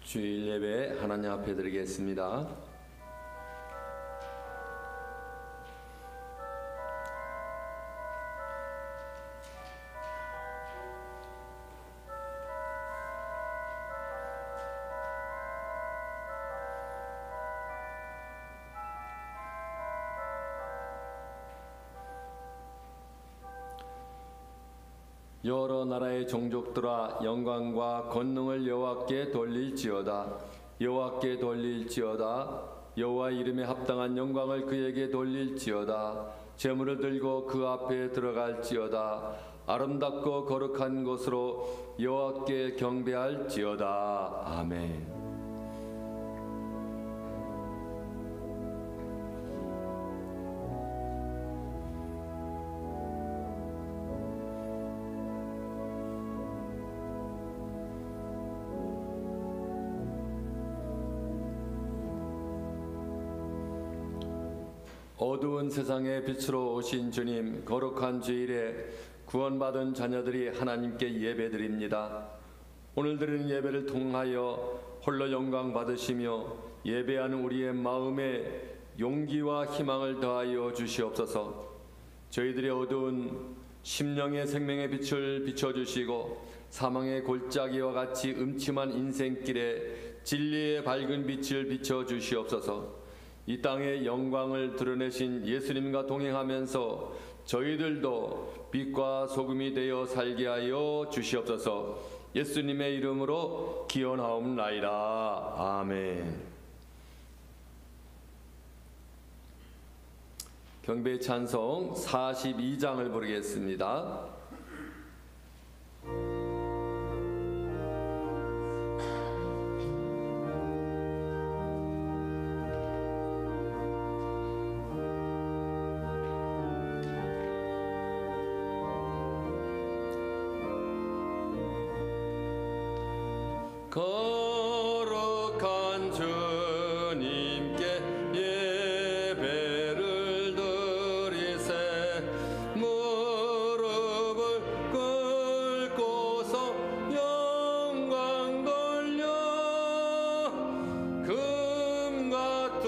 주일 예배 하나님 앞에 드리겠습니다. 여러 나라의 종족들아 영광과 권능을 여호와께 돌릴지어다. 여호와께 돌릴지어다. 여호와 이름에 합당한 영광을 그에게 돌릴지어다. 제물을 들고 그 앞에 들어갈지어다. 아름답고 거룩한 곳으로 여호와께 경배할지어다. 아멘. 어두운 세상의 빛으로 오신 주님, 거룩한 주일에 구원받은 자녀들이 하나님께 예배드립니다. 오늘 드리는 예배를 통하여 홀로 영광 받으시며 예배하는 우리의 마음에 용기와 희망을 더하여 주시옵소서. 저희들의 어두운 심령의 생명의 빛을 비춰주시고 사망의 골짜기와 같이 음침한 인생길에 진리의 밝은 빛을 비춰주시옵소서. 이 땅의 영광을 드러내신 예수님과 동행하면서 저희들도 빛과 소금이 되어 살게 하여 주시옵소서. 예수님의 이름으로 기원하옵나이다. 아멘. 경배 찬송 42장을 부르겠습니다. 거룩한 주님께 예배를 드리세. 무릎을 꿇고서 영광 돌려 금 같은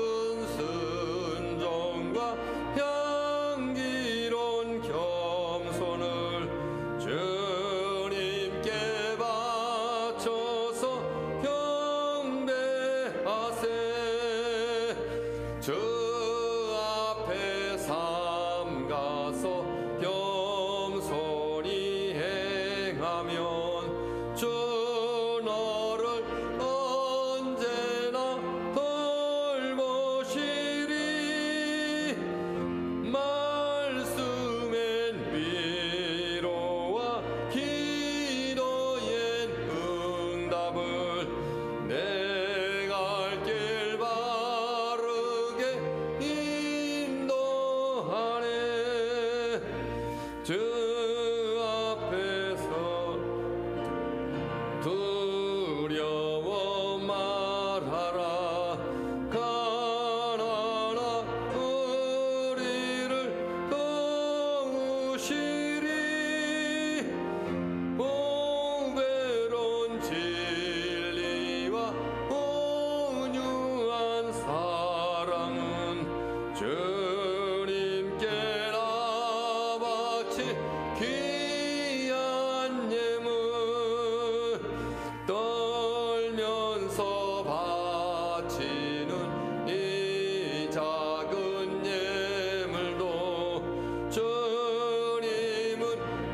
순종과 향기로운 겸손을 주님께 바쳐서 주 앞에 삼가서 겸손히 행하면 주 너를 언제나 돌보시리. 말씀엔 위로와 기도엔 응답을 내 갈 길 주 앞에서 두려워 말하라. 가난한 우리를 도우시리. 보배로운 진리와 온유한 사랑은 주님께 귀한 예물 떨면서 바치는 이 작은 예물도 주님은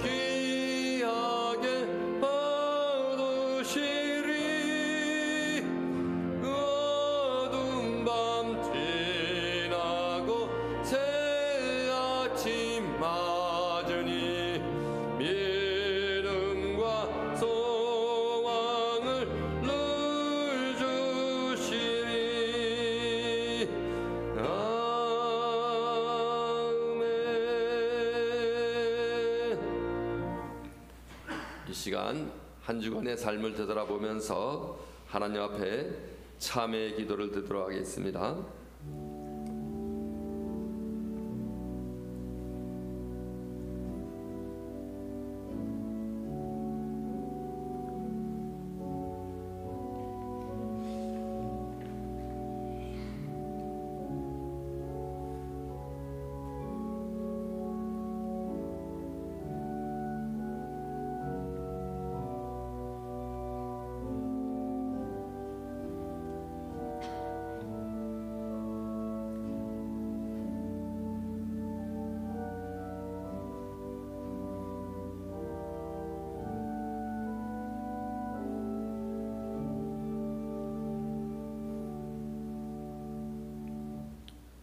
귀하게 받으시리. 어두운 밤 지나고 새 아침 맞으니 믿음과 소망을 늘 주시리. 아멘. 이 시간 한 주간의 삶을 되돌아보면서 하나님 앞에 참회의 기도를 드리도록 하겠습니다.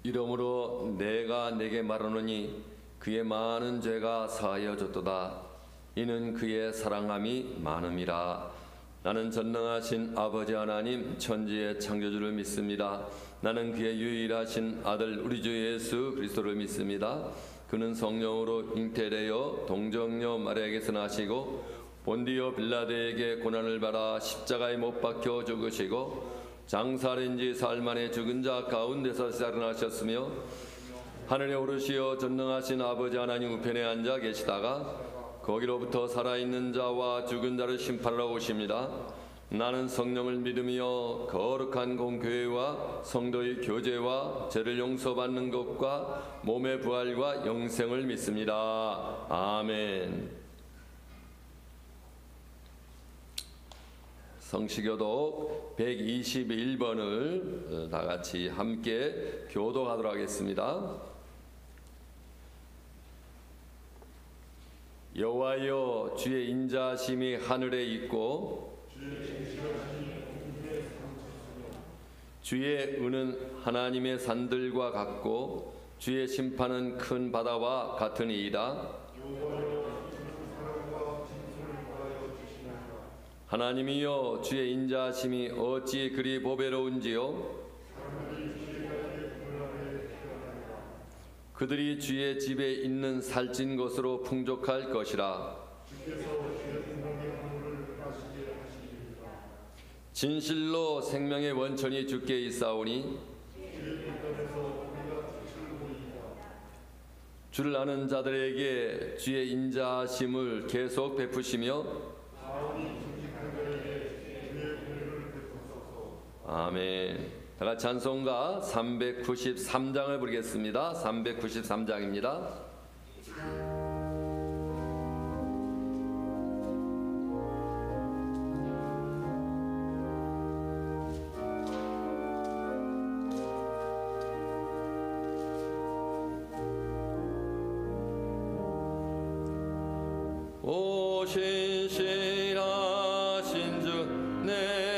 이러므로 내가 내게 말하노니 그의 많은 죄가 사하여졌도다. 이는 그의 사랑함이 많음이라. 나는 전능하신 아버지 하나님 천지의 창조주를 믿습니다. 나는 그의 유일하신 아들 우리 주 예수 그리스도를 믿습니다. 그는 성령으로 잉태되어 동정녀 마리아에게서 나시고 본디오 빌라도에게 고난을 받아 십자가에 못 박혀 죽으시고 장사된 지 사흘 만에 죽은 자 가운데서 살아나셨으며 하늘에 오르시어 전능하신 아버지 하나님 우편에 앉아 계시다가 거기로부터 살아있는 자와 죽은 자를 심판하러 오십니다. 나는 성령을 믿으며 거룩한 공교회와 성도의 교제와 죄를 용서받는 것과 몸의 부활과 영생을 믿습니다. 아멘. 성시교독 121번을 다 같이 함께 교독하도록 하겠습니다. 여호와여, 주의 인자하심이 하늘에 있고 주의 은은 하나님의 산들과 같고 주의 심판은 큰 바다와 같으니이다. 하나님이여, 주의 인자하심이 어찌 그리 보배로운지요. 그들이 주의 집에 있는 살찐 것으로 풍족할 것이라. 진실로 생명의 원천이 주께 있사오니 주를 아는 자들에게 주의 인자하심을 계속 베푸시며 아멘. 다 같이 찬송가 393장을 부르겠습니다. 393장입니다. 오 신실하신 주 내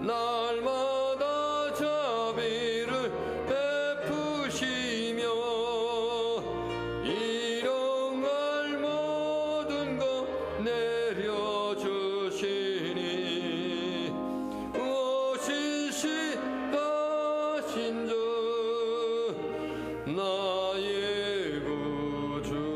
날마다 자비를 나의 구주.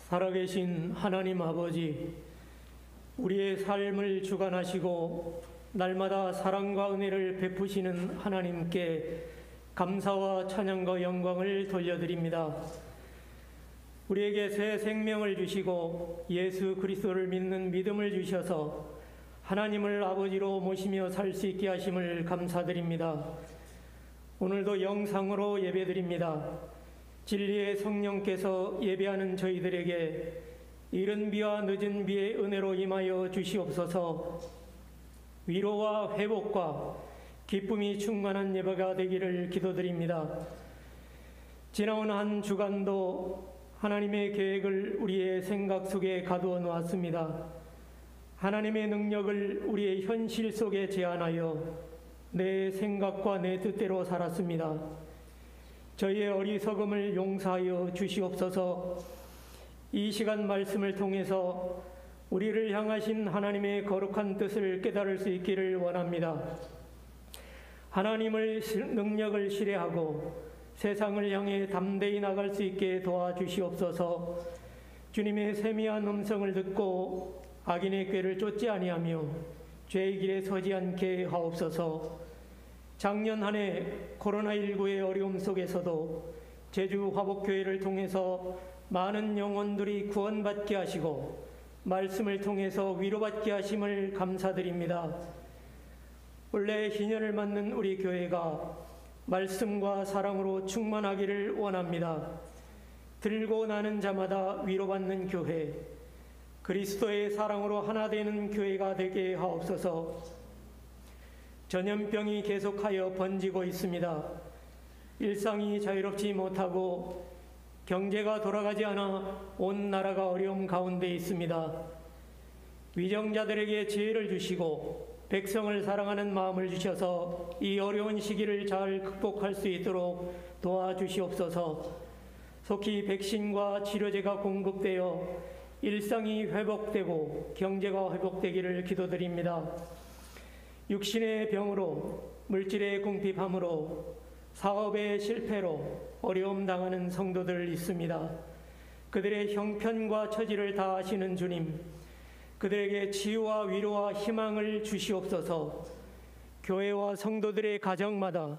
살아계신 하나님 아버지, 우리의 삶을 주관하시고 날마다 사랑과 은혜를 베푸시는 하나님께 감사와 찬양과 영광을 돌려드립니다. 우리에게 새 생명을 주시고 예수 그리스도를 믿는 믿음을 주셔서 하나님을 아버지로 모시며 살 수 있게 하심을 감사드립니다. 오늘도 영상으로 예배드립니다. 진리의 성령께서 예배하는 저희들에게 이른 비와 늦은 비의 은혜로 임하여 주시옵소서. 위로와 회복과 기쁨이 충만한 예배가 되기를 기도드립니다. 지나온 한 주간도 하나님의 계획을 우리의 생각 속에 가두어 놓았습니다. 하나님의 능력을 우리의 현실 속에 제안하여 내 생각과 내 뜻대로 살았습니다. 저희의 어리석음을 용서하여 주시옵소서. 이 시간 말씀을 통해서 우리를 향하신 하나님의 거룩한 뜻을 깨달을 수 있기를 원합니다. 하나님을 능력을 신뢰하고 세상을 향해 담대히 나갈 수 있게 도와주시옵소서. 주님의 세미한 음성을 듣고 악인의 꾀를 쫓지 아니하며 죄의 길에 서지 않게 하옵소서. 작년 한 해 코로나19의 어려움 속에서도 제주 화복교회를 통해서 많은 영혼들이 구원받게 하시고 말씀을 통해서 위로받게 하심을 감사드립니다. 원래 희년을 맞는 우리 교회가 말씀과 사랑으로 충만하기를 원합니다. 들고 나는 자마다 위로받는 교회, 그리스도의 사랑으로 하나 되는 교회가 되게 하옵소서. 전염병이 계속하여 번지고 있습니다. 일상이 자유롭지 못하고 경제가 돌아가지 않아 온 나라가 어려움 가운데 있습니다. 위정자들에게 지혜를 주시고 백성을 사랑하는 마음을 주셔서 이 어려운 시기를 잘 극복할 수 있도록 도와주시옵소서. 속히 백신과 치료제가 공급되어 일상이 회복되고 경제가 회복되기를 기도드립니다. 육신의 병으로, 물질의 궁핍함으로, 사업의 실패로 어려움 당하는 성도들 있습니다. 그들의 형편과 처지를 다 아시는 주님, 그들에게 치유와 위로와 희망을 주시옵소서. 교회와 성도들의 가정마다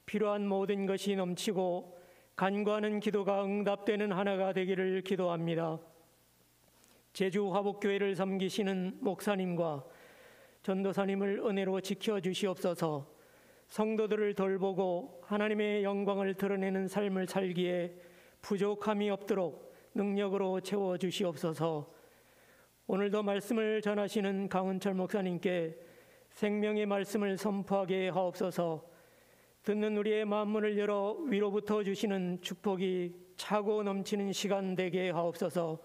필요한 모든 것이 넘치고 간구하는 기도가 응답되는 하나가 되기를 기도합니다. 제주 화복교회를 섬기시는 목사님과 전도사님을 은혜로 지켜주시옵소서. 성도들을 돌보고 하나님의 영광을 드러내는 삶을 살기에 부족함이 없도록 능력으로 채워주시옵소서. 오늘도 말씀을 전하시는 강은철 목사님께 생명의 말씀을 선포하게 하옵소서. 듣는 우리의 마음문을 열어 위로부터 주시는 축복이 차고 넘치는 시간 되게 하옵소서.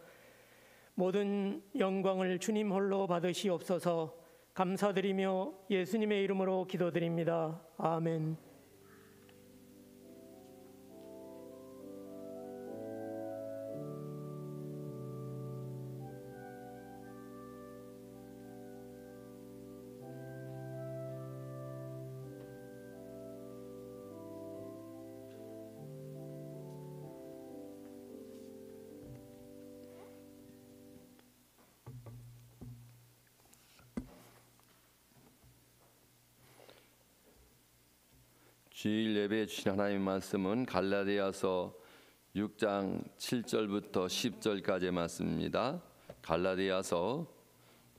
모든 영광을 주님 홀로 받으시옵소서. 감사드리며 예수님의 이름으로 기도드립니다. 아멘. 주일 예배에 주신 하나님의 말씀은 갈라디아서 6장 7절부터 10절까지의 말씀입니다. 갈라디아서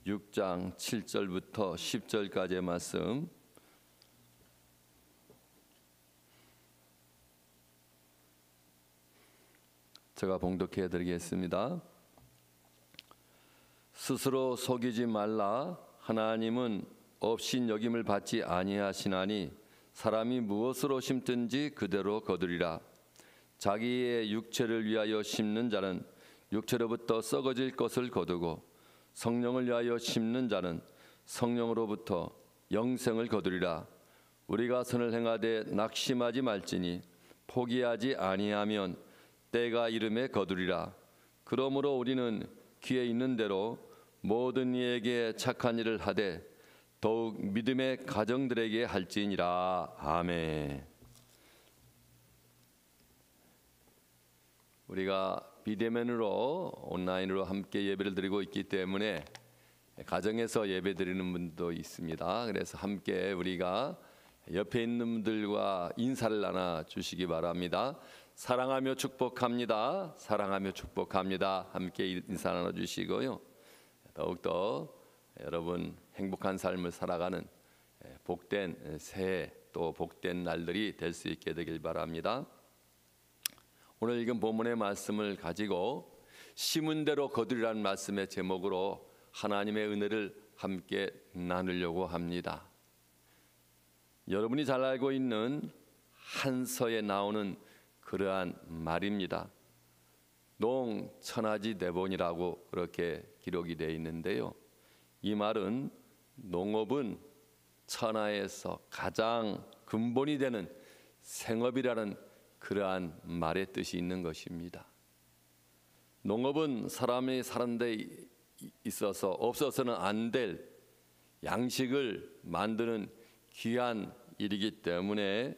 6장 7절부터 10절까지의 말씀, 제가 봉독해 드리겠습니다. 스스로 속이지 말라. 하나님은 없인 여김을 받지 아니하시나니 사람이 무엇으로 심든지 그대로 거두리라. 자기의 육체를 위하여 심는 자는 육체로부터 썩어질 것을 거두고 성령을 위하여 심는 자는 성령으로부터 영생을 거두리라. 우리가 선을 행하되 낙심하지 말지니 포기하지 아니하면 때가 이름에 거두리라. 그러므로 우리는 귀에 있는 대로 모든 이에게 착한 일을 하되 더욱 믿음의 가정들에게 할지니라. 아멘. 우리가 비대면으로 온라인으로 함께 예배를 드리고 있기 때문에 가정에서 예배 드리는 분도 있습니다. 그래서 함께 우리가 옆에 있는 분들과 인사를 나눠 주시기 바랍니다. 사랑하며 축복합니다. 사랑하며 축복합니다. 함께 인사 나눠 주시고요. 더욱더 여러분 행복한 삶을 살아가는 복된 새해 또 복된 날들이 될 수 있게 되길 바랍니다. 오늘 읽은 본문의 말씀을 가지고 심은 대로 거두리라는 말씀의 제목으로 하나님의 은혜를 함께 나누려고 합니다. 여러분이 잘 알고 있는 한서에 나오는 그러한 말입니다. 농천하지 대본이라고 그렇게 기록이 되어 있는데요. 이 말은 농업은 천하에서 가장 근본이 되는 생업이라는 그러한 말의 뜻이 있는 것입니다. 농업은 사람이 사는 데 있어서 없어서는 안 될 양식을 만드는 귀한 일이기 때문에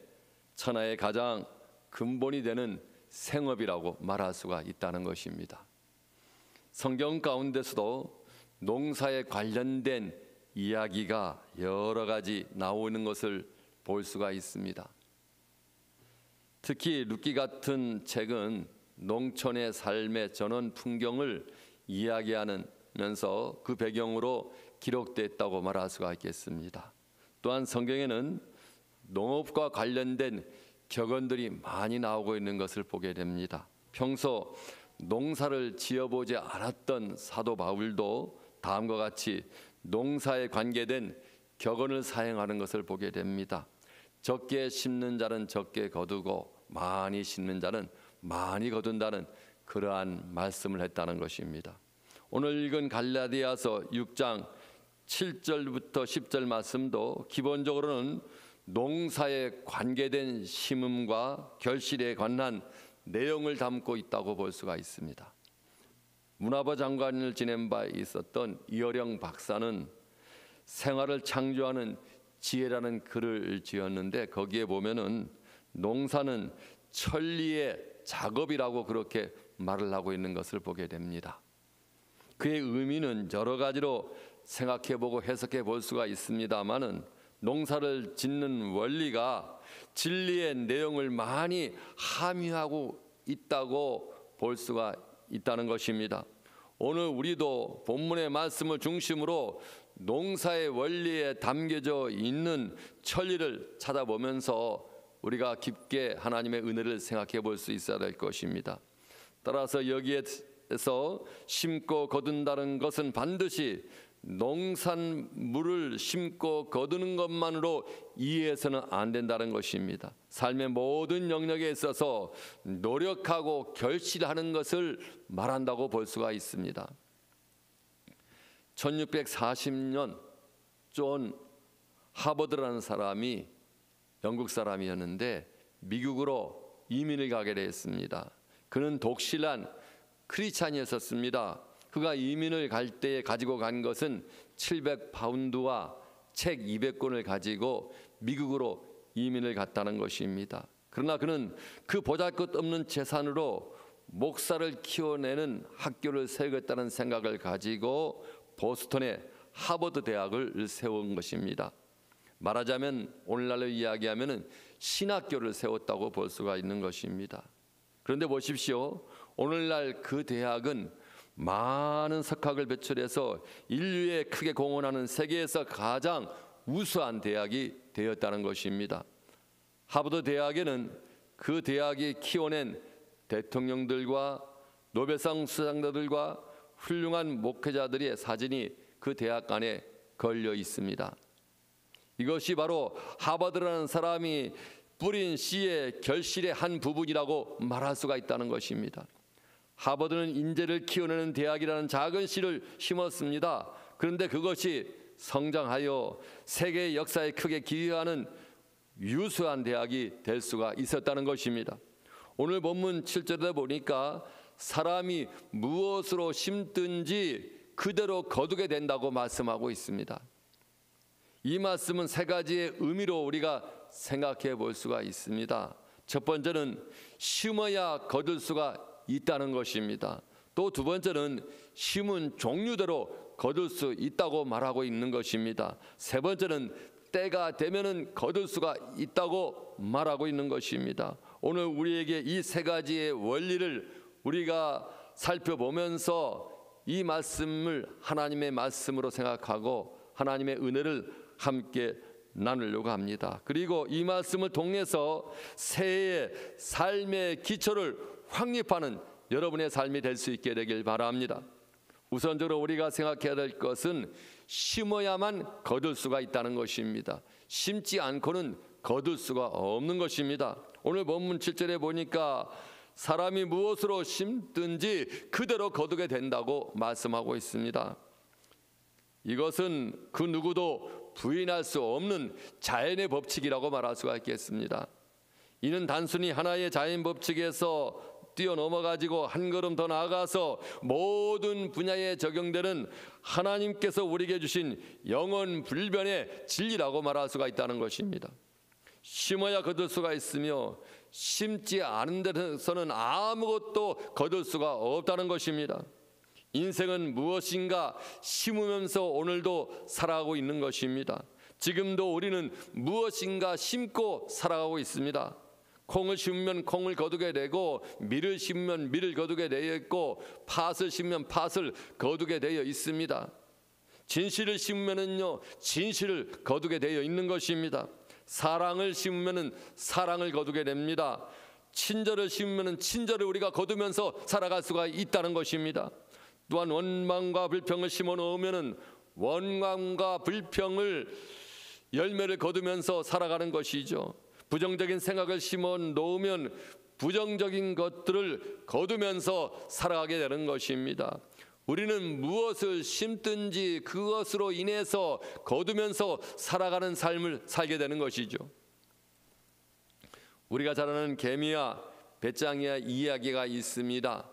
천하의 가장 근본이 되는 생업이라고 말할 수가 있다는 것입니다. 성경 가운데서도 농사에 관련된 이야기가 여러 가지 나오는 것을 볼 수가 있습니다. 특히 룻기 같은 책은 농촌의 삶의 전원 풍경을 이야기하면서 그 배경으로 기록됐다고 말할 수가 있겠습니다. 또한 성경에는 농업과 관련된 격언들이 많이 나오고 있는 것을 보게 됩니다. 평소 농사를 지어보지 않았던 사도 바울도 다음과 같이 농사에 관계된 격언을 사용하는 것을 보게 됩니다. 적게 심는 자는 적게 거두고 많이 심는 자는 많이 거둔다는 그러한 말씀을 했다는 것입니다. 오늘 읽은 갈라디아서 6장 7절부터 10절 말씀도 기본적으로는 농사에 관계된 심음과 결실에 관한 내용을 담고 있다고 볼 수가 있습니다. 문화부 장관을 지낸 바 있었던 이어령 박사는 생활을 창조하는 지혜라는 글을 지었는데 거기에 보면은 농사는 천리의 작업이라고 그렇게 말을 하고 있는 것을 보게 됩니다. 그의 의미는 여러 가지로 생각해보고 해석해 볼 수가 있습니다만은 농사를 짓는 원리가 진리의 내용을 많이 함유하고 있다고 볼 수가 있다는 것입니다. 오늘 우리도 본문의 말씀을 중심으로 농사의 원리에 담겨져 있는 천리를 찾아보면서 우리가 깊게 하나님의 은혜를 생각해 볼 수 있어야 될 것입니다. 따라서 여기에서 심고 거둔다는 것은 반드시 농산물을 심고 거두는 것만으로 이해해서는 안 된다는 것입니다. 삶의 모든 영역에 있어서 노력하고 결실하는 것을 말한다고 볼 수가 있습니다. 1640년 존 하버드라는 사람이 영국 사람이었는데 미국으로 이민을 가게 됐습니다. 그는 독실한 크리스찬이었습니다. 그가 이민을 갈 때에 가지고 간 것은 700파운드와 책 200권을 가지고 미국으로 이민을 갔다는 것입니다. 그러나 그는 그 보잘것없는 재산으로 목사를 키워내는 학교를 세우겠다는 생각을 가지고 보스턴의 하버드 대학을 세운 것입니다. 말하자면 오늘날로 이야기하면 신학교를 세웠다고 볼 수가 있는 것입니다. 그런데 보십시오. 오늘날 그 대학은 많은 석학을 배출해서 인류에 크게 공헌하는 세계에서 가장 우수한 대학이 되었다는 것입니다. 하버드 대학에는 그 대학이 키워낸 대통령들과 노벨상 수상자들과 훌륭한 목회자들의 사진이 그 대학 안에 걸려 있습니다. 이것이 바로 하버드라는 사람이 뿌린 씨의 결실의 한 부분이라고 말할 수가 있다는 것입니다. 하버드는 인재를 키워내는 대학이라는 작은 씨를 심었습니다. 그런데 그것이 성장하여 세계 역사에 크게 기여하는 유수한 대학이 될 수가 있었다는 것입니다. 오늘 본문 7절에 보니까 사람이 무엇으로 심든지 그대로 거두게 된다고 말씀하고 있습니다. 이 말씀은 세 가지의 의미로 우리가 생각해 볼 수가 있습니다. 첫 번째는 심어야 거둘 수가 있다는 것입니다. 또 두 번째는 심은 종류대로 거둘 수 있다고 말하고 있는 것입니다. 세 번째는 때가 되면은 거둘 수가 있다고 말하고 있는 것입니다. 오늘 우리에게 이 세 가지의 원리를 우리가 살펴보면서 이 말씀을 하나님의 말씀으로 생각하고 하나님의 은혜를 함께 나누려고 합니다. 그리고 이 말씀을 통해서 새해의 삶의 기초를 확립하는 여러분의 삶이 될 수 있게 되길 바랍니다. 우선적으로 우리가 생각해야 될 것은 심어야만 거둘 수가 있다는 것입니다. 심지 않고는 거둘 수가 없는 것입니다. 오늘 본문 7절에 보니까 사람이 무엇으로 심든지 그대로 거두게 된다고 말씀하고 있습니다. 이것은 그 누구도 부인할 수 없는 자연의 법칙이라고 말할 수가 있겠습니다. 이는 단순히 하나의 자연 법칙에서 뛰어넘어가지고 한 걸음 더 나아가서 모든 분야에 적용되는 하나님께서 우리에게 주신 영원 불변의 진리라고 말할 수가 있다는 것입니다. 심어야 거둘 수가 있으며 심지 않은 데서는 아무것도 거둘 수가 없다는 것입니다. 인생은 무엇인가 심으면서 오늘도 살아가고 있는 것입니다. 지금도 우리는 무엇인가 심고 살아가고 있습니다. 콩을 심으면 콩을 거두게 되고 밀을 심으면 밀을 거두게 되어 있고 팥을 심으면 팥을 거두게 되어 있습니다. 진실을 심으면은요 진실을 거두게 되어 있는 것입니다. 사랑을 심으면은 사랑을 거두게 됩니다. 친절을 심으면은 친절을 우리가 거두면서 살아갈 수가 있다는 것입니다. 또한 원망과 불평을 심어 놓으면은 원망과 불평을 열매를 거두면서 살아가는 것이죠. 부정적인 생각을 심어 놓으면 부정적인 것들을 거두면서 살아가게 되는 것입니다. 우리는 무엇을 심든지 그것으로 인해서 거두면서 살아가는 삶을 살게 되는 것이죠. 우리가 잘 아는 개미와 배짱이와 이야기가 있습니다.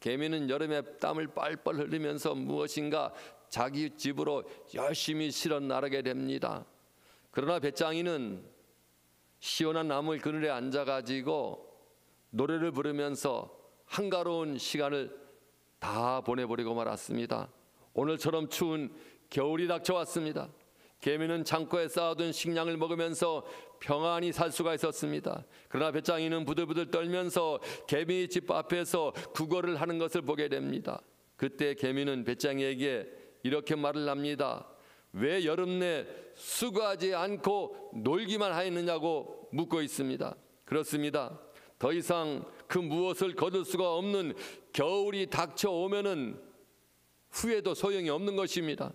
개미는 여름에 땀을 뻘뻘 흘리면서 무엇인가 자기 집으로 열심히 실어 나르게 됩니다. 그러나 배짱이는 시원한 나무 그늘에 앉아가지고 노래를 부르면서 한가로운 시간을 다 보내버리고 말았습니다. 오늘처럼 추운 겨울이 닥쳐왔습니다. 개미는 창고에 쌓아둔 식량을 먹으면서 평안히 살 수가 있었습니다. 그러나 배짱이는 부들부들 떨면서 개미 집 앞에서 구걸을 하는 것을 보게 됩니다. 그때 개미는 배짱이에게 이렇게 말을 합니다. 왜 여름 내 수고하지 않고 놀기만 하였느냐고 묻고 있습니다. 그렇습니다. 더 이상 그 무엇을 거둘 수가 없는 겨울이 닥쳐오면은 후회도 소용이 없는 것입니다.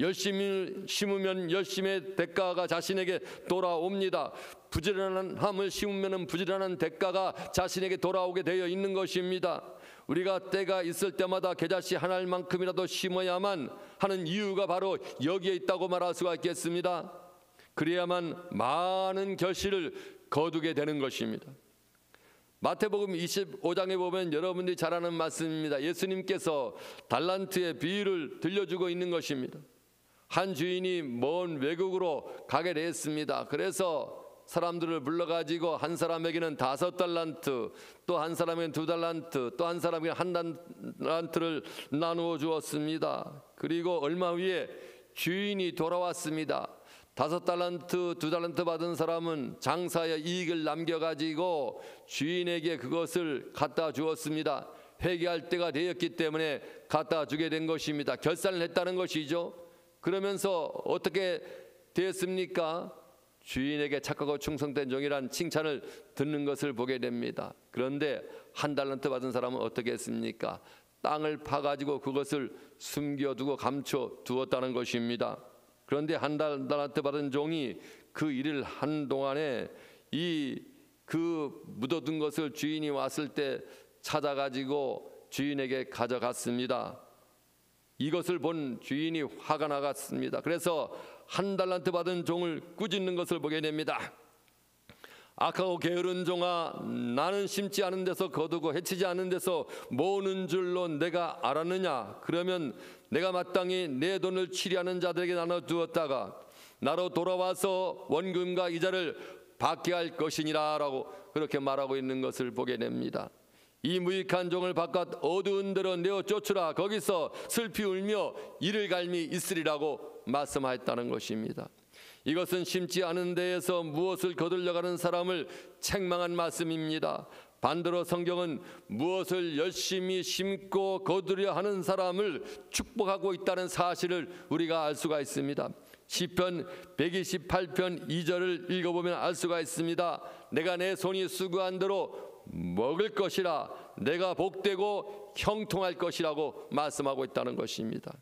열심히 심으면 열심의 대가가 자신에게 돌아옵니다. 부지런함을 심으면 부지런한 대가가 자신에게 돌아오게 되어 있는 것입니다. 우리가 때가 있을 때마다 겨자씨 한 알만큼이라도 심어야만 하는 이유가 바로 여기에 있다고 말할 수가 있겠습니다. 그래야만 많은 결실을 거두게 되는 것입니다. 마태복음 25장에 보면 여러분들이 잘 아는 말씀입니다. 예수님께서 달란트의 비유를 들려주고 있는 것입니다. 한 주인이 먼 외국으로 가게 됐습니다. 그래서 사람들을 불러가지고 한 사람에게는 5달란트, 또 한 사람에게는 2달란트, 또 한 사람에게는 1달란트를 나누어 주었습니다. 그리고 얼마 후에 주인이 돌아왔습니다. 5달란트, 2달란트 받은 사람은 장사의 이익을 남겨가지고 주인에게 그것을 갖다 주었습니다. 회개할 때가 되었기 때문에 갖다 주게 된 것입니다. 결산을 했다는 것이죠. 그러면서 어떻게 되었습니까? 주인에게 착하고 충성된 종이란 칭찬을 듣는 것을 보게 됩니다. 그런데 1달란트 받은 사람은 어떻게 했습니까? 땅을 파가지고 그것을 숨겨두고 감춰두었다는 것입니다. 그런데 1달란트 받은 종이 그 일을 한 동안에 그 묻어둔 것을 주인이 왔을 때 찾아가지고 주인에게 가져갔습니다. 이것을 본 주인이 화가 나갔습니다. 그래서 1달란트 받은 종을 꾸짖는 것을 보게 됩니다. 악하고 게으른 종아, 나는 심지 않은 데서 거두고 해치지 않은 데서 모으는 줄로 내가 알았느냐? 그러면 내가 마땅히 내 돈을 취리하는 자들에게 나눠두었다가 나로 돌아와서 원금과 이자를 받게 할 것이니라 라고 그렇게 말하고 있는 것을 보게 됩니다. 이 무익한 종을 바깥 어두운 데로 내어 쫓으라. 거기서 슬피 울며 이를 갈미 있으리라고 말씀하였다는 것입니다. 이것은 심지 않은 데에서 무엇을 거둘려가는 사람을 책망한 말씀입니다. 반대로 성경은 무엇을 열심히 심고 거두려 하는 사람을 축복하고 있다는 사실을 우리가 알 수가 있습니다. 시편 128편 2절을 읽어보면 알 수가 있습니다. 내가 내 손이 수고한 대로 먹을 것이라, 내가 복되고 형통할 것이라고 말씀하고 있다는 것입니다.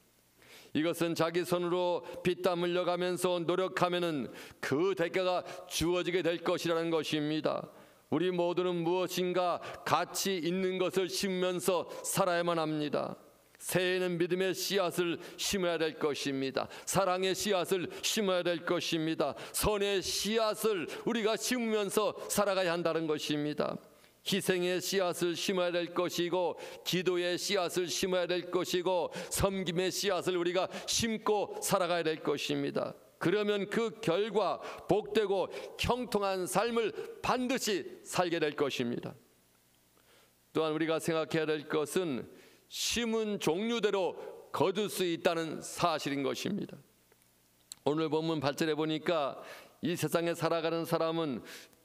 이것은 자기 손으로 피땀 흘려가면서 노력하면은 그 대가가 주어지게 될 것이라는 것입니다. 우리 모두는 무엇인가 가치 있는 것을 심으면서 살아야만 합니다. 새해에는 믿음의 씨앗을 심어야 될 것입니다. 사랑의 씨앗을 심어야 될 것입니다. 선의 씨앗을 우리가 심으면서 살아가야 한다는 것입니다. 희생의 씨앗을 심어야 될 것이고, 기도의 씨앗을 심어야 될 것이고, 섬김의 씨앗을 우리가 심고 살아가야 될 것입니다. 그러면 그 결과 복되고 형통한 삶을 반드시 살게 될 것입니다. 또한 우리가 생각해야 될 것은 심은 종류대로 거둘 수 있다는 사실인 것입니다. 오늘 본문 8절에 보니까 이 세상에 살아가는 사람은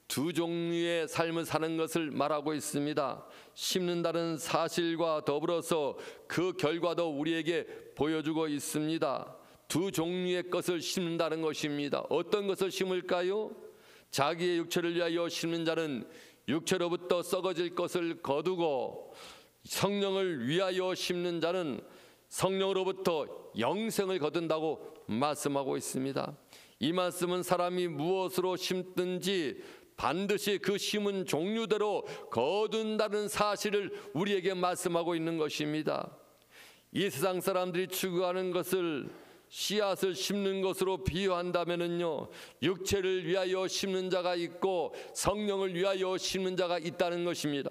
두 종류의 삶을 사는 것을 말하고 있습니다. 심는다는 사실과 더불어서 그 결과도 우리에게 보여주고 있습니다. 두 종류의 것을 심는다는 것입니다. 어떤 것을 심을까요? 자기의 육체를 위하여 심는 자는 육체로부터 썩어질 것을 거두고, 성령을 위하여 심는 자는 성령으로부터 영생을 거둔다고 말씀하고 있습니다. 이 말씀은 사람이 무엇으로 심든지 반드시 그 심은 종류대로 거둔다는 사실을 우리에게 말씀하고 있는 것입니다. 이 세상 사람들이 추구하는 것을 씨앗을 심는 것으로 비유한다면요, 육체를 위하여 심는 자가 있고 성령을 위하여 심는 자가 있다는 것입니다.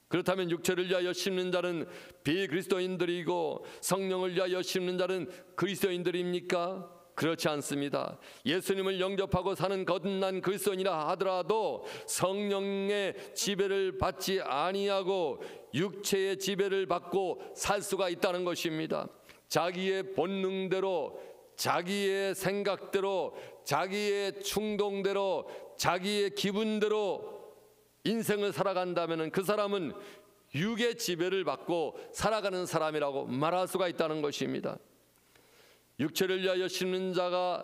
그렇다면 육체를 위하여 심는 자는 비그리스도인들이고 성령을 위하여 심는 자는 그리스도인들입니까? 그렇지 않습니다. 예수님을 영접하고 사는 거듭난 그리스도인이라 하더라도 성령의 지배를 받지 아니하고 육체의 지배를 받고 살 수가 있다는 것입니다. 자기의 본능대로, 자기의 생각대로, 자기의 충동대로, 자기의 기분대로 인생을 살아간다면 그 사람은 육의 지배를 받고 살아가는 사람이라고 말할 수가 있다는 것입니다. 육체를 위하여 심는 자가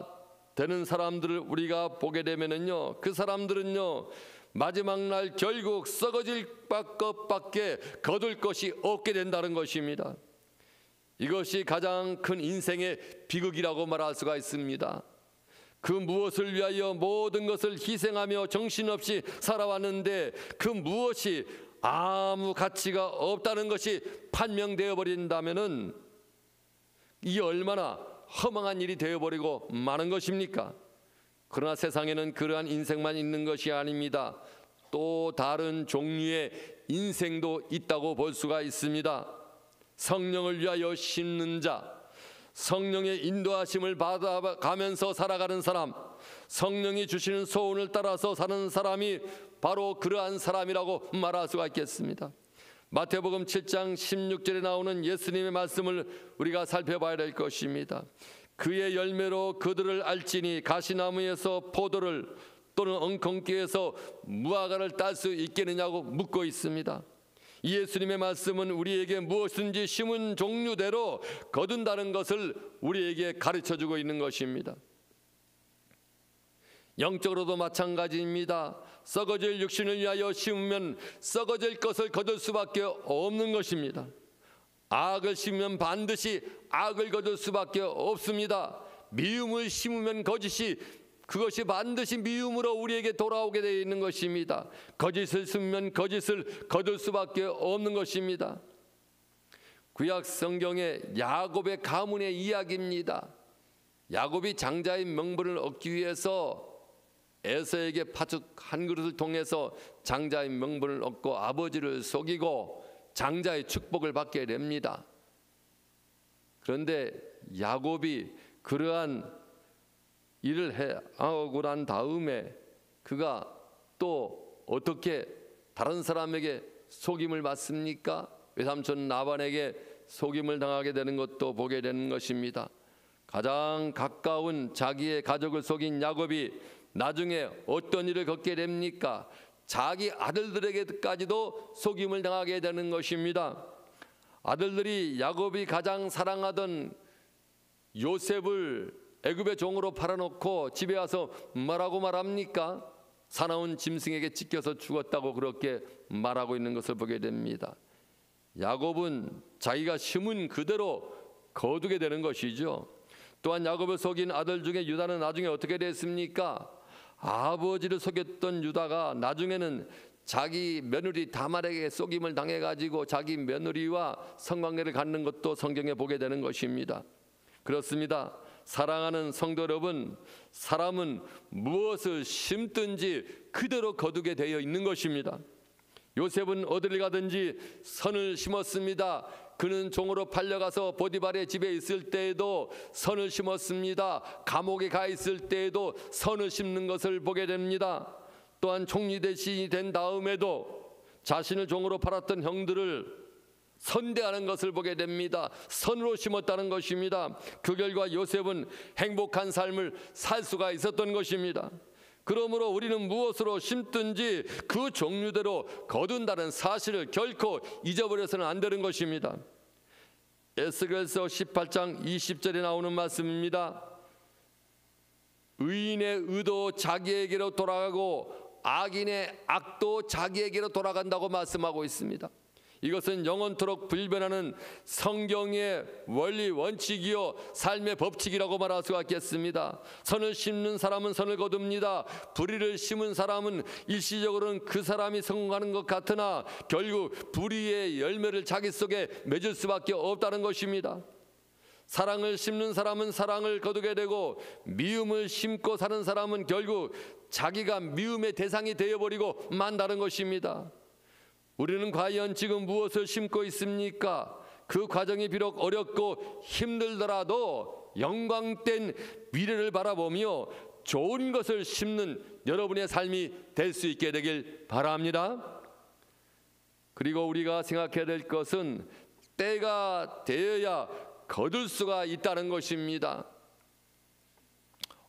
되는 사람들을 우리가 보게 되면은요, 그 사람들은요, 마지막 날 결국 썩어질 것밖에 거둘 것이 없게 된다는 것입니다. 이것이 가장 큰 인생의 비극이라고 말할 수가 있습니다. 그 무엇을 위하여 모든 것을 희생하며 정신없이 살아왔는데 그 무엇이 아무 가치가 없다는 것이 판명되어 버린다면은 이 얼마나 허망한 일이 되어버리고 마는 것입니까? 그러나 세상에는 그러한 인생만 있는 것이 아닙니다. 또 다른 종류의 인생도 있다고 볼 수가 있습니다. 성령을 위하여 심는 자, 성령의 인도하심을 받아가면서 살아가는 사람, 성령이 주시는 소원을 따라서 사는 사람이 바로 그러한 사람이라고 말할 수가 있겠습니다. 마태복음 7장 16절에 나오는 예수님의 말씀을 우리가 살펴봐야 될 것입니다. 그의 열매로 그들을 알지니 가시나무에서 포도를 또는 엉겅퀴에서 무화과를 딸 수 있겠느냐고 묻고 있습니다. 예수님의 말씀은 우리에게 무엇인지 심은 종류대로 거둔다는 것을 우리에게 가르쳐주고 있는 것입니다. 영적으로도 마찬가지입니다. 썩어질 육신을 위하여 심으면 썩어질 것을 거둘 수밖에 없는 것입니다. 악을 심으면 반드시 악을 거둘 수밖에 없습니다. 미움을 심으면 거짓이 그것이 반드시 미움으로 우리에게 돌아오게 되어 있는 것입니다. 거짓을 숨으면 거짓을 거둘 수밖에 없는 것입니다. 구약 성경의 야곱의 가문의 이야기입니다. 야곱이 장자의 명분을 얻기 위해서 에서에게 팥죽 한 그릇을 통해서 장자의 명분을 얻고 아버지를 속이고 장자의 축복을 받게 됩니다. 그런데 야곱이 그러한 일을 하고 난 다음에 그가 또 어떻게 다른 사람에게 속임을 받습니까? 외삼촌 나반에게 속임을 당하게 되는 것도 보게 되는 것입니다. 가장 가까운 자기의 가족을 속인 야곱이 나중에 어떤 일을 겪게 됩니까? 자기 아들들에게까지도 속임을 당하게 되는 것입니다. 아들들이 야곱이 가장 사랑하던 요셉을 애굽의 종으로 팔아놓고 집에 와서 뭐라고 말합니까? 사나운 짐승에게 찢겨서 죽었다고 그렇게 말하고 있는 것을 보게 됩니다. 야곱은 자기가 심은 그대로 거두게 되는 것이죠. 또한 야곱을 속인 아들 중에 유다는 나중에 어떻게 됐습니까? 아버지를 속였던 유다가 나중에는 자기 며느리 다말에게 속임을 당해가지고 자기 며느리와 성관계를 갖는 것도 성경에 보게 되는 것입니다. 그렇습니다. 사랑하는 성도 여러분, 사람은 무엇을 심든지 그대로 거두게 되어 있는 것입니다. 요셉은 어디를 가든지 선을 심었습니다. 그는 종으로 팔려가서 보디발의 집에 있을 때에도 선을 심었습니다. 감옥에 가 있을 때에도 선을 심는 것을 보게 됩니다. 또한 총리 대신이 된 다음에도 자신을 종으로 팔았던 형들을 선대하는 것을 보게 됩니다. 선으로 심었다는 것입니다. 그 결과 요셉은 행복한 삶을 살 수가 있었던 것입니다. 그러므로 우리는 무엇으로 심든지 그 종류대로 거둔다는 사실을 결코 잊어버려서는 안 되는 것입니다. 에스겔서 18장 20절에 나오는 말씀입니다. 의인의 의도 자기에게로 돌아가고 악인의 악도 자기에게로 돌아간다고 말씀하고 있습니다. 이것은 영원토록 불변하는 성경의 원리 원칙이요 삶의 법칙이라고 말할 수가 있겠습니다. 선을 심는 사람은 선을 거둡니다. 불의를 심은 사람은 일시적으로는 그 사람이 성공하는 것 같으나 결국 불의의 열매를 자기 속에 맺을 수밖에 없다는 것입니다. 사랑을 심는 사람은 사랑을 거두게 되고 미움을 심고 사는 사람은 결국 자기가 미움의 대상이 되어버리고 만다는 것입니다. 우리는 과연 지금 무엇을 심고 있습니까? 그 과정이 비록 어렵고 힘들더라도 영광된 미래를 바라보며 좋은 것을 심는 여러분의 삶이 될 수 있게 되길 바랍니다. 그리고 우리가 생각해야 될 것은 때가 되어야 거둘 수가 있다는 것입니다.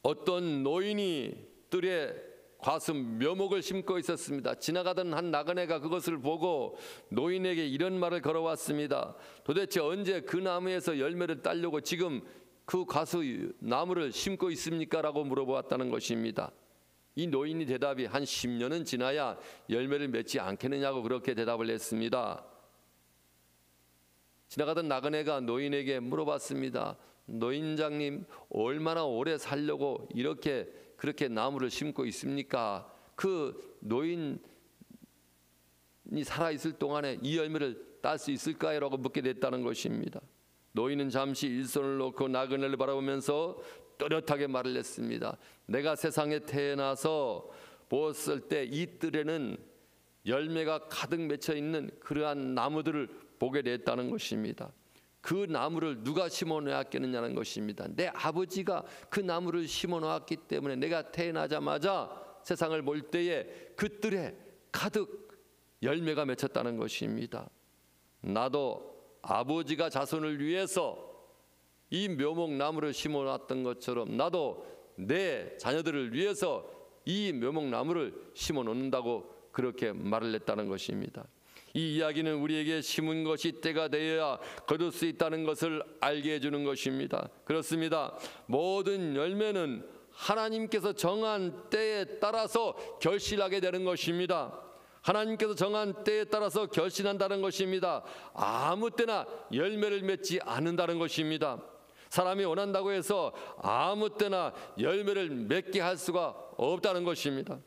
어떤 노인이 뜰에 과슴 묘목을 심고 있었습니다. 지나가던 한 나그네가 그것을 보고 노인에게 이런 말을 걸어왔습니다. 도대체 언제 그 나무에서 열매를 따려고 지금 그 과수 나무를 심고 있습니까? 라고 물어보았다는 것입니다. 이 노인이 대답이 한 10년은 지나야 열매를 맺지 않겠느냐고 그렇게 대답을 했습니다. 지나가던 나그네가 노인에게 물어봤습니다. 노인장님, 얼마나 오래 살려고 그렇게 나무를 심고 있습니까? 그 노인이 살아있을 동안에 이 열매를 딸 수 있을까요? 라고 묻게 됐다는 것입니다. 노인은 잠시 일손을 놓고 나그네를 바라보면서 또렷하게 말을 했습니다. 내가 세상에 태어나서 보았을 때 이 뜰에는 열매가 가득 맺혀 있는 그러한 나무들을 보게 됐다는 것입니다. 그 나무를 누가 심어 놓았겠느냐는 것입니다. 내 아버지가 그 나무를 심어 놓았기 때문에 내가 태어나자마자 세상을 볼 때에 그 뜰에 가득 열매가 맺혔다는 것입니다. 나도 아버지가 자손을 위해서 이 묘목 나무를 심어 놨던 것처럼 나도 내 자녀들을 위해서 이 묘목 나무를 심어 놓는다고 그렇게 말을 했다는 것입니다. 이 이야기는 우리에게 심은 것이 때가 되어야 거둘 수 있다는 것을 알게 해주는 것입니다. 그렇습니다. 모든 열매는 하나님께서 정한 때에 따라서 결실하게 되는 것입니다. 하나님께서 정한 때에 따라서 결실한다는 것입니다. 아무 때나 열매를 맺지 않는다는 것입니다. 사람이 원한다고 해서 아무 때나 열매를 맺게 할 수가 없다는 것입니다.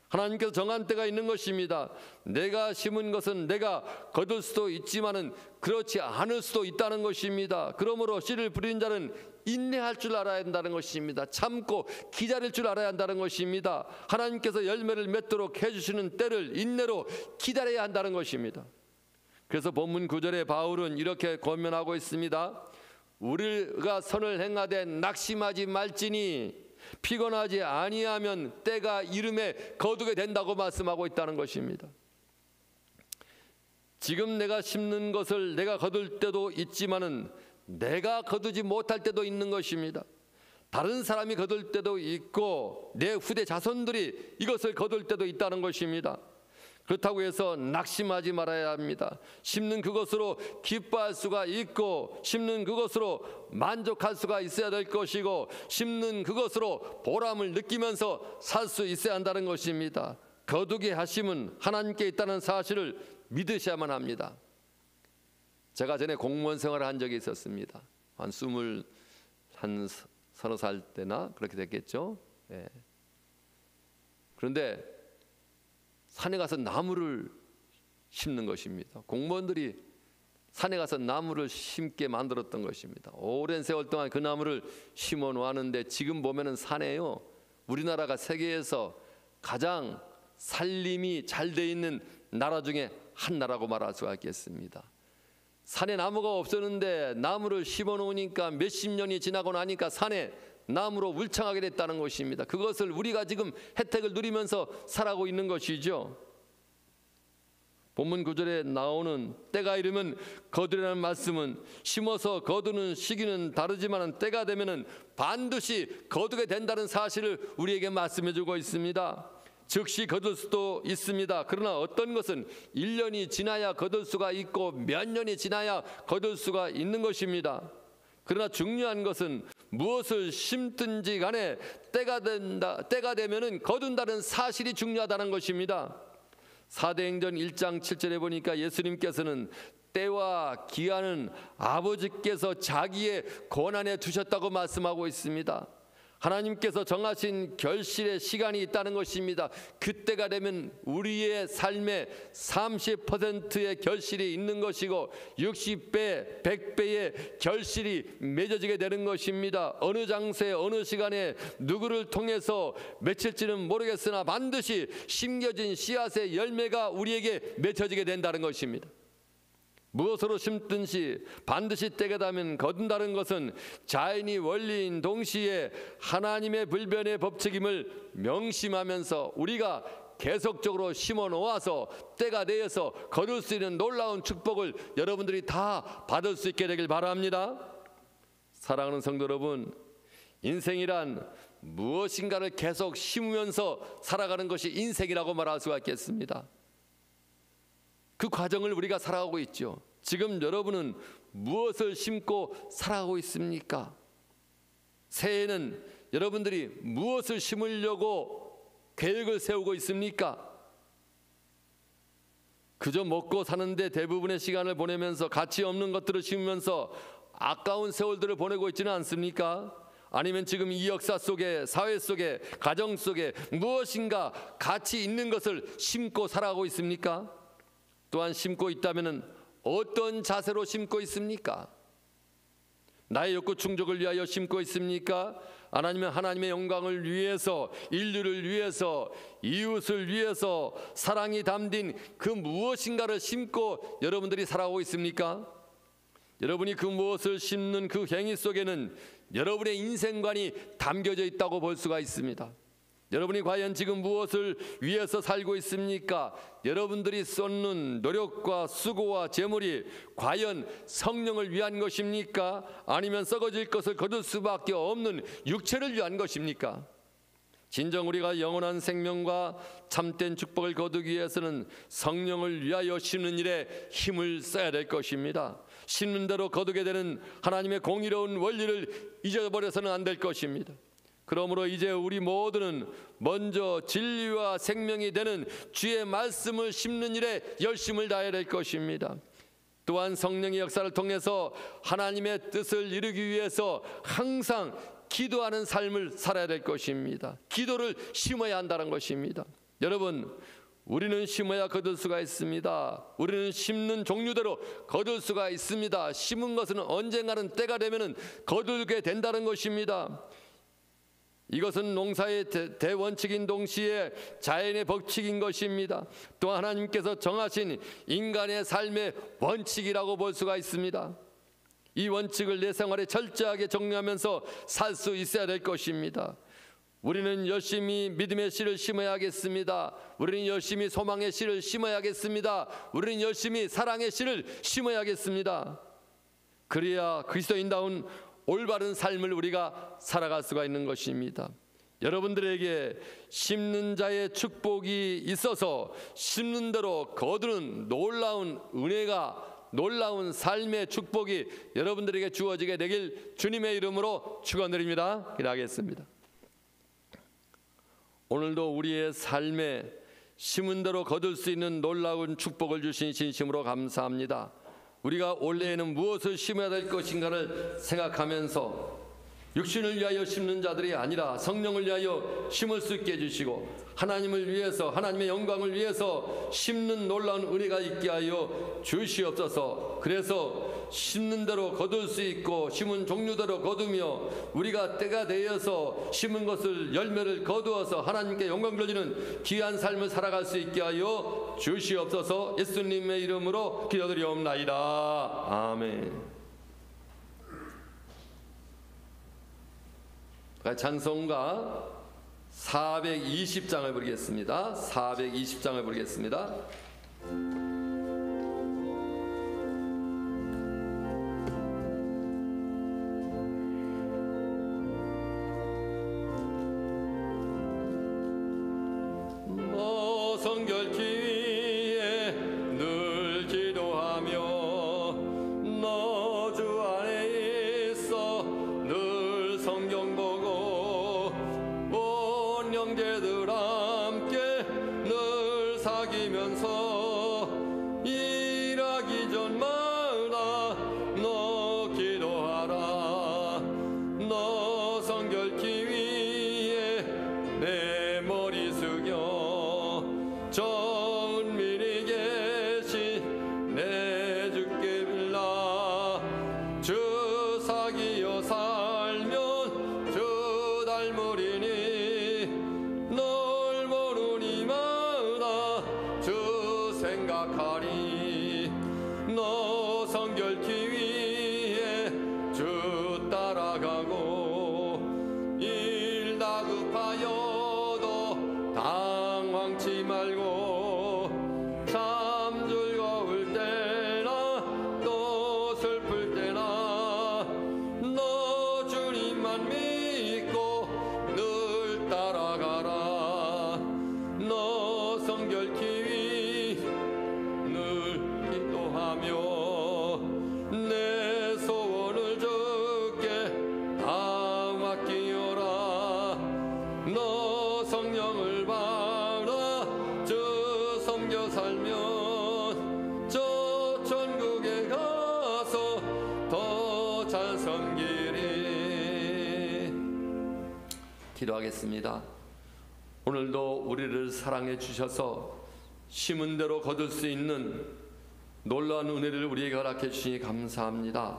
하나님께서 정한 때가 있는 것입니다. 내가 심은 것은 내가 거둘 수도 있지만은 그렇지 않을 수도 있다는 것입니다. 그러므로 씨를 뿌린 자는 인내할 줄 알아야 한다는 것입니다. 참고 기다릴 줄 알아야 한다는 것입니다. 하나님께서 열매를 맺도록 해주시는 때를 인내로 기다려야 한다는 것입니다. 그래서 본문 9절에 바울은 이렇게 권면하고 있습니다. 우리가 선을 행하되 낙심하지 말지니 피곤하지 아니하면 때가 이름에 거두게 된다고 말씀하고 있다는 것입니다. 지금 내가 심는 것을 내가 거둘 때도 있지만은 내가 거두지 못할 때도 있는 것입니다. 다른 사람이 거둘 때도 있고 내 후대 자손들이 이것을 거둘 때도 있다는 것입니다. 그렇다고 해서 낙심하지 말아야 합니다. 심는 그것으로 기뻐할 수가 있고 심는 그것으로 만족할 수가 있어야 될 것이고 심는 그것으로 보람을 느끼면서 살 수 있어야 한다는 것입니다. 거두게 하심은 하나님께 있다는 사실을 믿으셔야만 합니다. 제가 전에 공무원 생활을 한 적이 있었습니다. 한 서너 살 때나 그렇게 됐겠죠. 예. 그런데 산에 가서 나무를 심는 것입니다. 공무원들이 산에 가서 나무를 심게 만들었던 것입니다. 오랜 세월 동안 그 나무를 심어 놓았는데 지금 보면은 산에요, 우리나라가 세계에서 가장 살림이 잘 돼 있는 나라 중에 한 나라고 말할 수가 있겠습니다. 산에 나무가 없었는데 나무를 심어 놓으니까 몇십 년이 지나고 나니까 산에 나무로 울창하게 됐다는 것입니다. 그것을 우리가 지금 혜택을 누리면서 살아가고 있는 것이죠. 본문 9절에 나오는 때가 이르면 거두라는 말씀은 심어서 거두는 시기는 다르지만 때가 되면은 반드시 거두게 된다는 사실을 우리에게 말씀해 주고 있습니다. 즉시 거둘 수도 있습니다. 그러나 어떤 것은 1년이 지나야 거둘 수가 있고 몇 년이 지나야 거둘 수가 있는 것입니다. 그러나 중요한 것은 무엇을 심든지 간에 때가 되면은 거둔다는 사실이 중요하다는 것입니다. 사도행전 1장 7절에 보니까 예수님께서는 때와 기한은 아버지께서 자기의 권한에 두셨다고 말씀하고 있습니다. 하나님께서 정하신 결실의 시간이 있다는 것입니다. 그때가 되면 우리의 삶의 30%의 결실이 있는 것이고 60배, 100배의 결실이 맺어지게 되는 것입니다. 어느 장소에 어느 시간에 누구를 통해서 맺힐지는 모르겠으나 반드시 심겨진 씨앗의 열매가 우리에게 맺혀지게 된다는 것입니다. 무엇으로 심든지 반드시 때가 되면 거둔다는 것은 자연이 원리인 동시에 하나님의 불변의 법칙임을 명심하면서 우리가 계속적으로 심어 놓아서 때가 되어서 거둘 수 있는 놀라운 축복을 여러분들이 다 받을 수 있게 되길 바랍니다. 사랑하는 성도 여러분, 인생이란 무엇인가를 계속 심으면서 살아가는 것이 인생이라고 말할 수가 있겠습니다. 그 과정을 우리가 살아가고 있죠. 지금 여러분은 무엇을 심고 살아가고 있습니까? 새해에는 여러분들이 무엇을 심으려고 계획을 세우고 있습니까? 그저 먹고 사는데 대부분의 시간을 보내면서 가치 없는 것들을 심으면서 아까운 세월들을 보내고 있지는 않습니까? 아니면 지금 이 역사 속에, 사회 속에, 가정 속에 무엇인가 가치 있는 것을 심고 살아가고 있습니까? 또한 심고 있다면 어떤 자세로 심고 있습니까? 나의 욕구 충족을 위하여 심고 있습니까? 아니면 하나님의 영광을 위해서, 인류를 위해서, 이웃을 위해서 사랑이 담긴 그 무엇인가를 심고 여러분들이 살아가고 있습니까? 여러분이 그 무엇을 심는 그 행위 속에는 여러분의 인생관이 담겨져 있다고 볼 수가 있습니다. 여러분이 과연 지금 무엇을 위해서 살고 있습니까? 여러분들이 쏟는 노력과 수고와 재물이 과연 성령을 위한 것입니까? 아니면 썩어질 것을 거둘 수밖에 없는 육체를 위한 것입니까? 진정 우리가 영원한 생명과 참된 축복을 거두기 위해서는 성령을 위하여 심는 일에 힘을 써야 될 것입니다. 심는 대로 거두게 되는 하나님의 공의로운 원리를 잊어버려서는 안 될 것입니다. 그러므로 이제 우리 모두는 먼저 진리와 생명이 되는 주의 말씀을 심는 일에 열심을 다해야 될 것입니다. 또한 성령의 역사를 통해서 하나님의 뜻을 이루기 위해서 항상 기도하는 삶을 살아야 될 것입니다. 기도를 심어야 한다는 것입니다. 여러분, 우리는 심어야 거둘 수가 있습니다. 우리는 심는 종류대로 거둘 수가 있습니다. 심은 것은 언젠가는 때가 되면 거두게 된다는 것입니다. 이것은 농사의 대원칙인 동시에 자연의 법칙인 것입니다. 또 하나님께서 정하신 인간의 삶의 원칙이라고 볼 수가 있습니다. 이 원칙을 내 생활에 철저하게 정리하면서 살 수 있어야 될 것입니다. 우리는 열심히 믿음의 씨를 심어야겠습니다. 우리는 열심히 소망의 씨를 심어야겠습니다. 우리는 열심히 사랑의 씨를 심어야겠습니다. 그래야 그리스도인다운 올바른 삶을 우리가 살아갈 수가 있는 것입니다. 여러분들에게 심는 자의 축복이 있어서 심는 대로 거두는 놀라운 은혜가, 놀라운 삶의 축복이 여러분들에게 주어지게 되길 주님의 이름으로 축원드립니다. 기도하겠습니다. 오늘도 우리의 삶에 심은 대로 거둘 수 있는 놀라운 축복을 주신 진심으로 감사합니다. 우리가 올해에는 무엇을 심어야 될 것인가를 생각하면서 육신을 위하여 심는 자들이 아니라 성령을 위하여 심을 수 있게 해주시고 하나님을 위해서, 하나님의 영광을 위해서 심는 놀라운 은혜가 있게 하여 주시옵소서. 그래서 심는 대로 거둘 수 있고 심은 종류대로 거두며 우리가 때가 되어서 심은 것을 열매를 거두어서 하나님께 영광 돌리는 귀한 삶을 살아갈 수 있게 하여 주시옵소서. 예수님의 이름으로 기도드리옵나이다. 아멘. 찬송가 420장을 부르겠습니다. 420장을 부르겠습니다. 성결 위에 늘 기도하며 너 주 안에 있어 늘 성경 보고 온 형제들 함께 늘 사귀면서 일하기 전마다 너 기도하라. 너 성결기 위에 내 머리 숙여 저 은밀히 계신 내 주께 빌라. 주 사귀어 살면 주 닮으리니 널 보는 이마다 주 생각하리. 너 성결기 위해 주 따라가고 일 다급하여도 당황치 말고 참 즐거울 때나 또 슬플 때나 너 주님만 믿고 늘 따라가라. 너 성결기 위 늘 기도하며 내 소원을 주께 다 맡기어라. 너 성령을 받아 주 섬겨 살면 저 천국에 가서 더 잘 섬기리. 기도하겠습니다. 오늘도 우리를 사랑해 주셔서 심은 대로 거둘 수 있는 놀라운 은혜를 우리에게 허락해 주시니 감사합니다.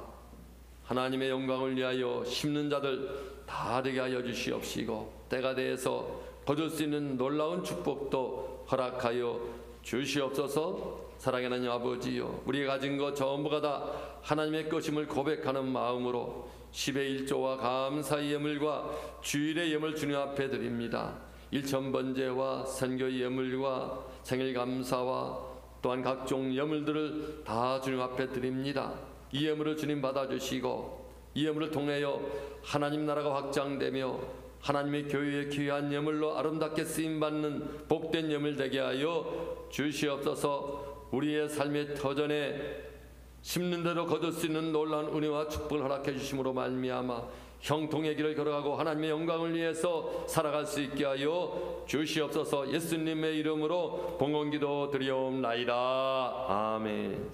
하나님의 영광을 위하여 심는 자들 다 되게 하여 주시옵시고 때가 되어서 거둘 수 있는 놀라운 축복도 허락하여 주시옵소서. 사랑하는 하나님 아버지요, 우리가 가진 것 전부가 다 하나님의 것임을 고백하는 마음으로 10의 1조와 감사의 예물과 주일의 예물 주님 앞에 드립니다. 일천번제와 선교의 예물과 생일 감사와 또한 각종 예물들을 다 주님 앞에 드립니다. 이 예물을 주님 받아주시고 이 예물을 통하여 하나님 나라가 확장되며 하나님의 교회의 귀한 예물로 아름답게 쓰임받는 복된 예물 되게 하여 주시옵소서. 우리의 삶의 터전에 심는 대로 거둘 수 있는 놀라운 은혜와 축복을 허락해 주심으로 말미암아 형통의 길을 걸어가고 하나님의 영광을 위해서 살아갈 수 있게 하여 주시옵소서. 예수님의 이름으로 봉헌기도 드리옵나이다. 아멘.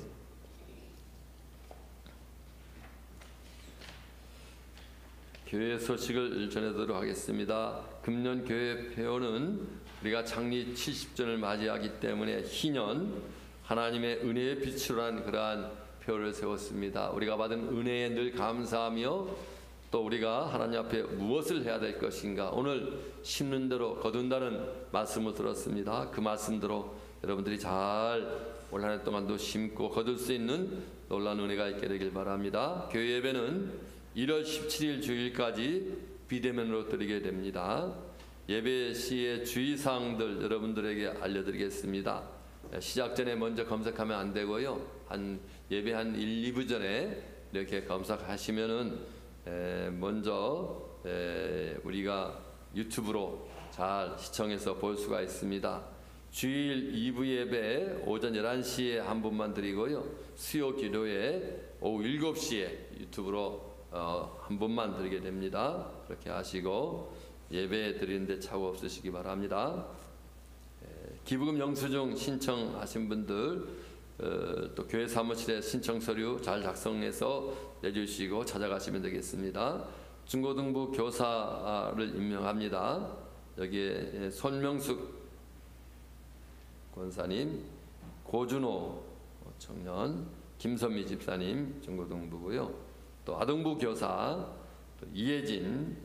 교회 소식을 전해드리도록 하겠습니다. 금년 교회 폐허는 우리가 창립 70주년을 맞이하기 때문에 희년 하나님의 은혜의 빛으로 한 그러한 표를 세웠습니다. 우리가 받은 은혜에 늘 감사하며 또 우리가 하나님 앞에 무엇을 해야 될 것인가, 오늘 심는 대로 거둔다는 말씀을 들었습니다. 그 말씀대로 여러분들이 잘 올 한 해 동안도 심고 거둘 수 있는 놀라운 은혜가 있게 되길 바랍니다. 교회 예배는 1월 17일 주일까지 비대면으로 드리게 됩니다. 예배 시의 주의사항들 여러분들에게 알려드리겠습니다. 시작 전에 먼저 검색하면 안 되고요. 예배 한 1, 2부 전에 이렇게 검색하시면은 먼저 우리가 유튜브로 잘 시청해서 볼 수가 있습니다. 주일 2부 예배 오전 11시에 한 분만 드리고요. 수요 기도에 오후 7시에 유튜브로 한 분만 드리게 됩니다. 그렇게 하시고 예배 드리는데 착오 없으시기 바랍니다. 기부금 영수증 신청하신 분들 또 교회 사무실에 신청 서류 잘 작성해서 내주시고 찾아가시면 되겠습니다. 중고등부 교사를 임명합니다. 여기에 손명숙 권사님, 고준호 청년, 김선미 집사님 중고등부고요. 또 아동부 교사 또 이혜진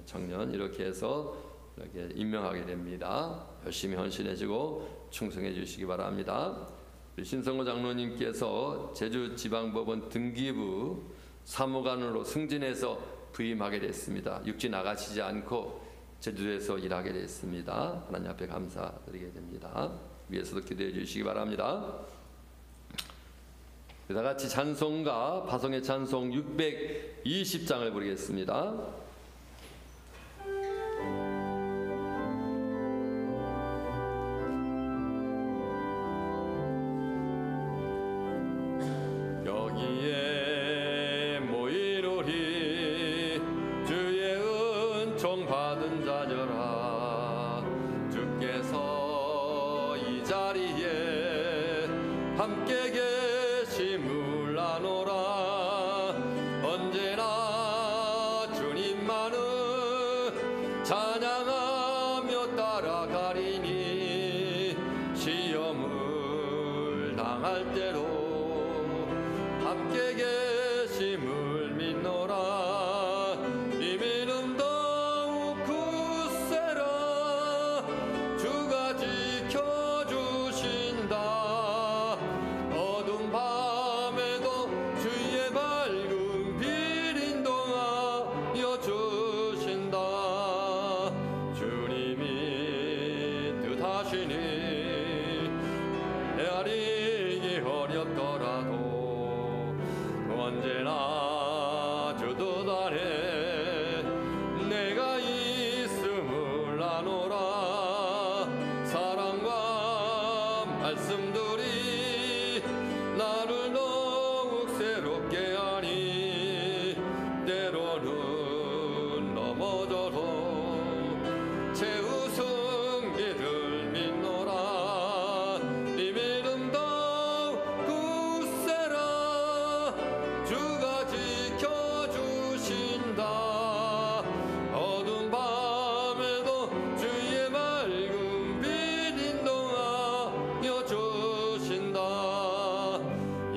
청년 이렇게 해서 이렇게 임명하게 됩니다. 열심히 헌신해주고 충성해 주시기 바랍니다. 신성호 장로님께서 제주지방법원 등기부 사무관으로 승진해서 부임하게 됐습니다. 육지 나가시지 않고 제주도에서 일하게 됐습니다. 하나님 앞에 감사드리게 됩니다. 위에서도 기도해 주시기 바랍니다. 다 같이 찬송가 파송의 찬송 620장을 부르겠습니다. 여기에 모인 우리 주의 은총 받은 자녀라. 주께서 이 자리에 함께 계심을 아노라. 언제나 주님만을 찬양하며 따라가리니 시험을 당할 때로 함께 계심을 믿노라. 이 믿음 더욱 굳세라. 주가 지켜주신다. 어두운 밤에도 주의 밝은 빛 인도하여 주신다. 주님이 뜻하시니 헤아리기 어렵더라도 언제나 주 뜻 안에 내가 있음을 아노라. 사랑과 말씀들이 나를 더욱 새롭게 하니 때로는 넘어져도 채우승 믿을 믿노라. 이 믿음 더욱 굳세라. 주가 지켜주신다. 어두운 밤에도 주의 맑은 빛 인도하여 주신다.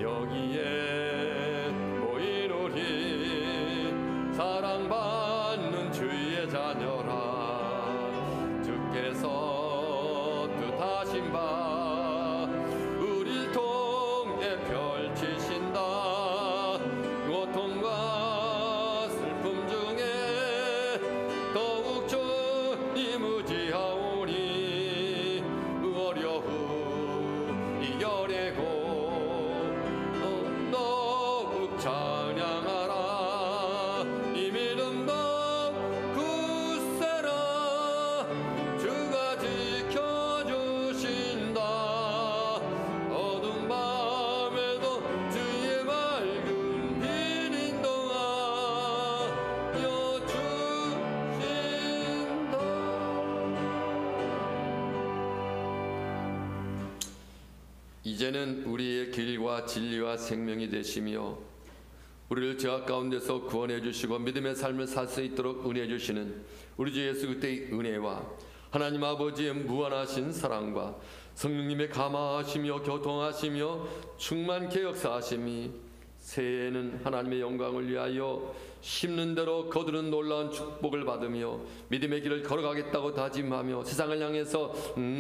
여기에 모인 우리 사랑받는 주의 자녀라. 주께서 뜻하신 바 우릴 통해 펼치신다. 고통과 슬픔 중에 더욱 주님 의지하오니 어려움 이겨내고 더욱 찬양하라. 이 믿음 더욱 굳세라. 주가 지켜주신다. 어두운 밤에도 주의 맑은 빛 인도하여 주신다. 이제는 우리의 길과 진리와 생명이 되시며 우리를 죄악 가운데서 구원해 주시고 믿음의 삶을 살 수 있도록 은혜 주시는 우리 주 예수 그리스도의 은혜와 하나님 아버지의 무한하신 사랑과 성령님의 감화하시며 교통하시며 충만케 역사하심이 새해에는 하나님의 영광을 위하여 심는 대로 거두는 놀라운 축복을 받으며 믿음의 길을 걸어가겠다고 다짐하며 세상을 향해서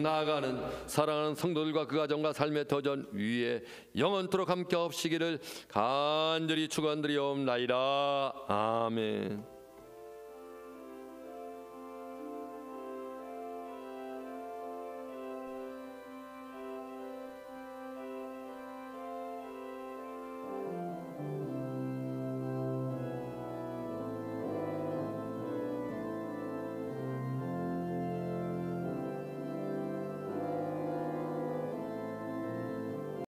나아가는 사랑하는 성도들과 그 가정과 삶의 도전 위에 영원토록 함께 없시기를 간절히 축원드리옵나이다. 아멘.